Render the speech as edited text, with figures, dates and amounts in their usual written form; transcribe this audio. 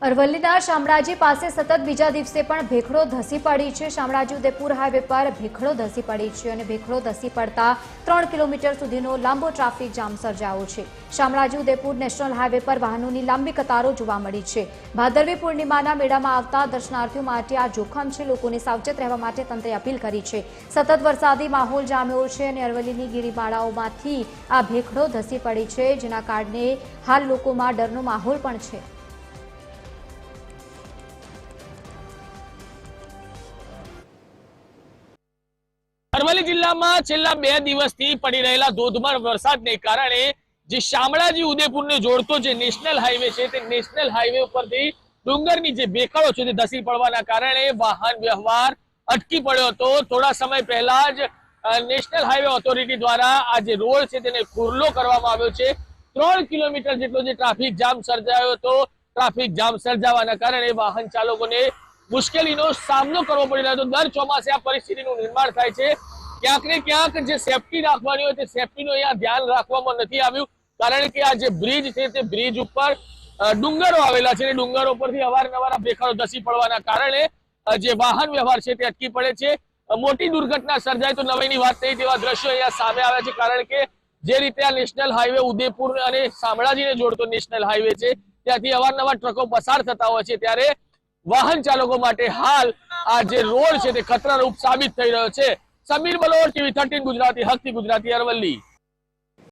અરવલ્લીના શામળાજી પાસે સતત બીજા દિવસે પણ ભેખડો ધસી પડી છે। શામળાજી ઉદયપુર હાઈવે પર ભેખડો ધસી પડી છે અને ભેખડો ધસી પડતા 3 કિલોમીટર સુધીનો લાંબો ટ્રાફિક જામ સર્જાયો છે। શામળાજી ઉદયપુર નેશનલ હાઈવે પર વાહનોની લાંબી કતારો જોવા મળી છે। ભાદરવી પૂર્ણિમાના મેળામાં આવતા દર્શનાર્થીઓ માટે આ જોખમ છે। લોકોને સાવચેત રહેવા માટે તંત્રે અપીલ કરી છે। સતત વરસાદી માહોલ જામ્યો છે અને અરવલ્લીની ગીરીમાળાઓમાંથી આ ભેખડો ધસી પડી છે, જેના કારણે હાલ લોકોમાં ડરનો માહોલ પણ છે। અરવલ્લી જિલ્લામાં છેલ્લા 2 દિવસથી પડી રહેલા ધોધમાર વરસાદને કારણે જે શામળાજી ઉદયપુરને જોડતો જે નેશનલ હાઈવે છે તે નેશનલ હાઈવે ઉપરથી ડુંગરની જે ભેખડો છે તે ધસી પડવાના કારણે વાહન વ્યવહાર અટકી પડ્યો હતો। થોડા સમય પહેલા જ નેશનલ હાઈવે ઓથોરિટી દ્વારા આ જે રોડ છે તેને ખુલ્લો કરવામાં આવ્યો છે। 3 કિલોમીટર જેટલો જે ટ્રાફિક જામ સર્જાયો હતો। ટ્રાફિક જામ સર્જાવાના કારણે વાહન ચાલકોને મુશ્કેલીનો સામનો કરવો પડી રહ્યો હતો। દર ચોમાસે આ પરિસ્થિતિનું નિર્માણ થાય છે। ક્યાંક ને ક્યાંક જે સેફટી રાખવાની હોય તે સેફટીનું અહીંયા ધ્યાન રાખવામાં નથી આવ્યું, કારણ કે આ જે બ્રિજ છે તે બ્રિજ ઉપર ડુંગરો આવેલા છે। ડુંગરો પરથી અવારનવાર ભેખડો ધસી પડવાના કારણે જે વાહન વ્યવહાર છે તે અટકી પડે છે। મોટી દુર્ઘટના સર્જાય તો નવાઈની વાત નહીં તેવા દ્રશ્યો અહીંયા સામે આવ્યા છે, કારણ કે જે રીતે આ નેશનલ હાઈવે ઉદયપુર અને શામળાજીને જોડતો નેશનલ હાઈવે છે ત્યાંથી અવારનવાર ટ્રકો પસાર થતા હોય છે, ત્યારે વાહન ચાલકો માટે હાલ આ જે રોડ છે તે ખતરારૂપ સાબિત થઈ રહ્યો છે। સમીર બલોર, TV 13 ગુજરાતી, હકથી ગુજરાતી, અરવલ્લી।